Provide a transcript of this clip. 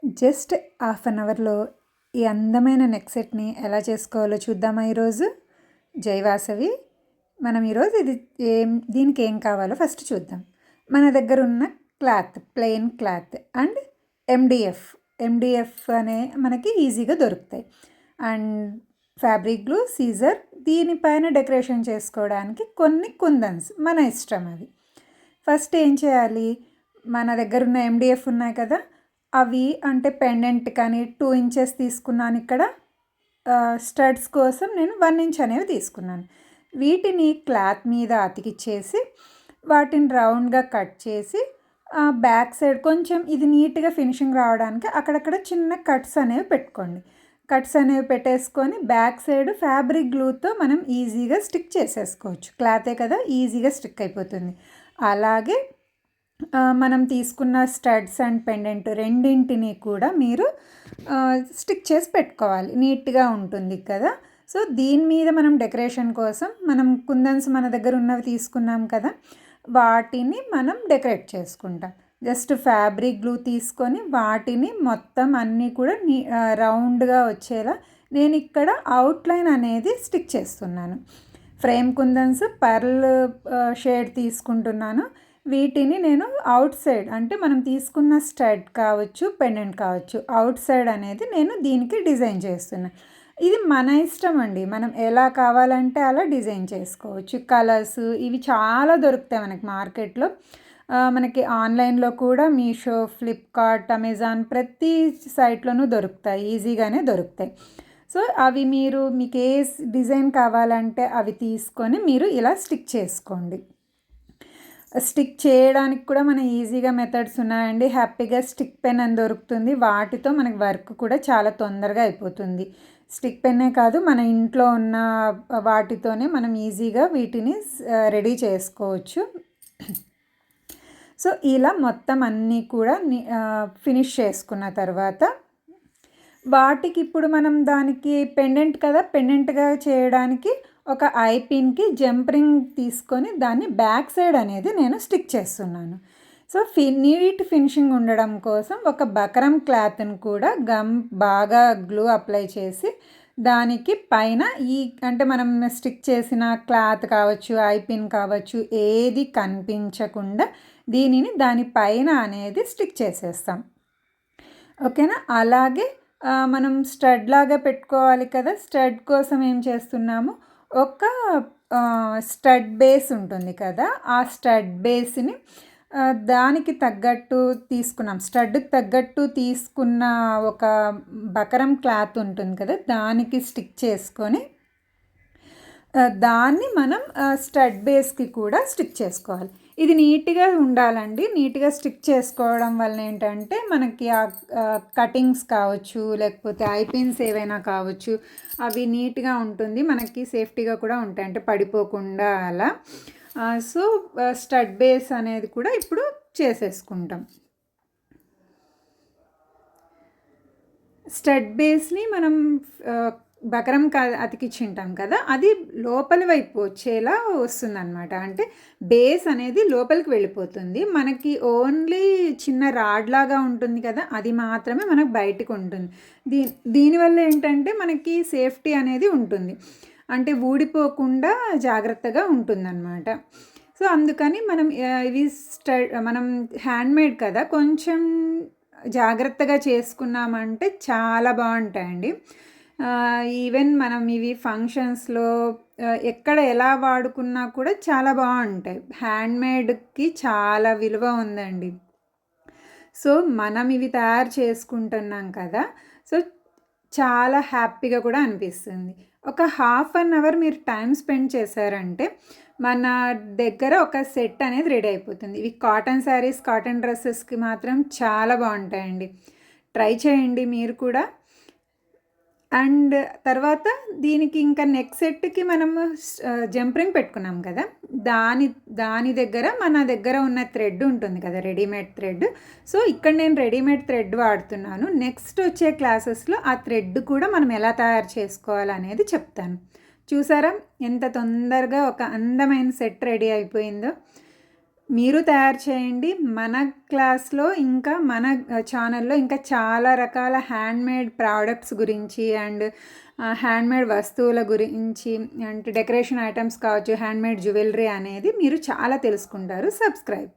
Just half an అవర్లో ఈ అందమైన నెక్ సెట్ని ఎలా చేసుకోవాలో చూద్దామా ఈరోజు. జై వాసవి. మనం ఈరోజు దీనికి ఏం కావాలో ఫస్ట్ చూద్దాం. మన దగ్గర ఉన్న cloth, plain cloth and MDF అనే మనకి ఈజీగా దొరుకుతాయి. అండ్ ఫ్యాబ్రిక్ గ్లూ, సీజర్, దీనిపైన డెకరేషన్ చేసుకోవడానికి కొన్ని కుందన్స్, మన ఇష్టం అది. ఫస్ట్ ఏం చేయాలి, మన దగ్గర ఉన్న ఎండిఎఫ్ ఉన్నాయి కదా, అవి అంటే పెండెంట్ కానీ 2 ఇంచెస్ తీసుకున్నాను. ఇక్కడ స్టడ్స్ కోసం నేను 1 ఇంచ్ అనేవి తీసుకున్నాను. వీటిని క్లాత్ మీద అతికిచ్చేసి వాటిని రౌండ్గా కట్ చేసి బ్యాక్ సైడ్ కొంచెం ఇది నీట్గా ఫినిషింగ్ రావడానికి అక్కడక్కడ చిన్న కట్స్ అనేవి పెట్టుకోండి. కట్స్ అనేవి పెట్టేసుకొని బ్యాక్ సైడ్ ఫ్యాబ్రిక్ గ్లూతో మనం ఈజీగా స్టిక్ చేసేసుకోవచ్చు. క్లాతే కదా, ఈజీగా స్టిక్ అయిపోతుంది. అలాగే మనం తీసుకున్న స్టడ్స్ అండ్ పెండెంట్ రెండింటిని కూడా మీరు స్టిక్ చేసి పెట్టుకోవాలి, నీట్గా ఉంటుంది కదా. సో దీని మీద మనం డెకరేషన్ కోసం మనం కుందన్స్ మన దగ్గర ఉన్నవి తీసుకున్నాం కదా, వాటిని మనం డెకరేట్ చేసుకుంటాం. జస్ట్ ఫ్యాబ్రిక్ గ్లూ తీసుకొని వాటిని మొత్తం అన్నీ కూడా రౌండ్గా వచ్చేలా నేను ఇక్కడ అవుట్లైన్ అనేది స్టిక్ చేస్తున్నాను. ఫ్రేమ్ కుందన్స్ పర్ల్ షేడ్ తీసుకుంటున్నాను. వీటిని నేను అవుట్ సైడ్, అంటే మనం తీసుకున్న స్టడ్ కావచ్చు, పెండెంట్ కావచ్చు, అవుట్ సైడ్ అనేది నేను దీనికి డిజైన్ చేస్తున్నాను. ఇది మన ఇష్టం అండి, మనం ఎలా కావాలంటే అలా డిజైన్ చేసుకోవచ్చు. కలర్స్ ఇవి చాలా దొరుకుతాయి మనకి మార్కెట్లో. మనకి ఆన్లైన్లో కూడా మీషో, ఫ్లిప్కార్ట్, అమెజాన్ ప్రతి సైట్లోనూ దొరుకుతాయి, ఈజీగానే దొరుకుతాయి. సో అవి మీకు ఏ డిజైన్ కావాలంటే అవి తీసుకొని మీరు ఇలా స్టిక్ చేసుకోండి. స్టిక్ చేయడానికి కూడా మన ఈజీగా మెథడ్స్ ఉన్నాయండి. హ్యాపీగా స్టిక్ పెన్ అని దొరుకుతుంది, వాటితో మనకి వర్క్ కూడా చాలా తొందరగా అయిపోతుంది. స్టిక్ పెన్నే కాదు, మన ఇంట్లో ఉన్న వాటితోనే మనం ఈజీగా వీటిని రెడీ చేసుకోవచ్చు. సో ఇలా మొత్తం అన్నీ కూడా ఫినిష్ చేసుకున్న తర్వాత వాటికి ఇప్పుడు మనం దానికి పెండెంట్ కదా, పెండెంట్గా చేయడానికి ఒక ఐపిన్కి జంపరింగ్ తీసుకొని దాన్ని బ్యాక్ సైడ్ అనేది నేను స్టిక్ చేస్తున్నాను. సో నీట్ ఫినిషింగ్ ఉండడం కోసం ఒక బకరం క్లాత్ని కూడా బాగా గ్లూ అప్లై చేసి దానికి పైన అంటే మనం స్టిక్ చేసిన క్లాత్ కావచ్చు, ఐపిన్ కావచ్చు, ఏది కనిపించకుండా దీనిని దానిపైన అనేది స్టిక్ చేసేస్తాం. ఓకేనా. అలాగే మనం స్టడ్ లాగా పెట్టుకోవాలి కదా, స్టడ్ కోసం ఏం చేస్తున్నాము, ఒక స్టడ్ బేస్ ఉంటుంది కదా, ఆ స్టడ్ బేస్ని దానికి తగ్గట్టు తీసుకున్నాం, స్టడ్కి తగ్గట్టు తీసుకున్న ఒక బకరం క్లాత్ ఉంటుంది కదా, దానికి స్టిక్ చేసుకొని దాన్ని మనం స్టడ్ బేస్కి కూడా స్టిక్ చేసుకోవాలి. ఇది నీట్గా ఉండాలండి. నీట్గా స్టిక్ చేసుకోవడం వల్ల ఏంటంటే మనకి ఆ కటింగ్స్ కావచ్చు, లేకపోతే ఐపిన్స్ ఏవైనా కావచ్చు, అవి నీట్గా ఉంటుంది, మనకి సేఫ్టీగా కూడా ఉంటాయి, అంటే పడిపోకుండా అలా. సో స్టడ్ బేస్ అనేది కూడా ఇప్పుడు చేసేసుకుంటాం. స్టడ్ బేస్ని మనం బకరం అతికించుంటాం కదా, అది లోపలి వైపు వచ్చేలా వస్తుందన్నమాట. అంటే బేస్ అనేది లోపలికి వెళ్ళిపోతుంది, మనకి ఓన్లీ చిన్న రాడ్ లాగా ఉంటుంది కదా, అది మాత్రమే మనకు బయటకు ఉంటుంది. దీనివల్ల ఏంటంటే మనకి సేఫ్టీ అనేది ఉంటుంది, అంటే ఊడిపోకుండా జాగ్రత్తగా ఉంటుందన్నమాట. సో అందుకని మనం హ్యాండ్మేడ్ కదా, కొంచెం జాగ్రత్తగా చేసుకున్నామంటే చాలా బాగుంటాయండి. ఈవెన్ మనం ఇవి ఫంక్షన్స్లో ఎక్కడ ఎలా వాడుకున్నా కూడా చాలా బాగుంటాయి. హ్యాండ్మేడ్కి చాలా విలువ ఉందండి. సో మనం ఇవి తయారు చేసుకుంటున్నాం కదా, సో చాలా హ్యాపీగా కూడా అనిపిస్తుంది. ఒక హాఫ్ అన్ అవర్ మీరు టైం స్పెండ్ చేశారంటే మన దగ్గర ఒక సెట్ అనేది రెడీ అయిపోతుంది. ఇవి కాటన్ శారీస్, కాటన్ డ్రెస్సెస్కి మాత్రం చాలా బాగుంటాయండి. ట్రై చేయండి మీరు కూడా. అండ్ తర్వాత దీనికి ఇంకా నెక్ సెట్కి మనము జంపరింగ్ పెట్టుకున్నాం కదా, దాని దగ్గర మన దగ్గర ఉన్న థ్రెడ్ ఉంటుంది కదా, రెడీమేడ్ థ్రెడ్. సో ఇక్కడ నేను రెడీమేడ్ థ్రెడ్ వాడుతున్నాను. నెక్స్ట్ వచ్చే క్లాసెస్లో ఆ థ్రెడ్ కూడా మనం ఎలా తయారు చేసుకోవాలనేది చెప్తాను. చూసారా ఎంత తొందరగా ఒక అందమైన సెట్ రెడీ అయిపోయిందో. మీరు తయారు చేయండి. మన క్లాస్లో ఇంకా మన ఛానల్లో ఇంకా చాలా రకాల హ్యాండ్మేడ్ ప్రోడక్ట్స్ గురించి అండ్ హ్యాండ్మేడ్ వస్తువుల గురించి అంటే డెకరేషన్ ఐటమ్స్ కావచ్చు, హ్యాండ్మేడ్ జ్యువెలరీ అనేది మీరు చాలా తెలుసుకుంటారు. సబ్స్క్రైబ్.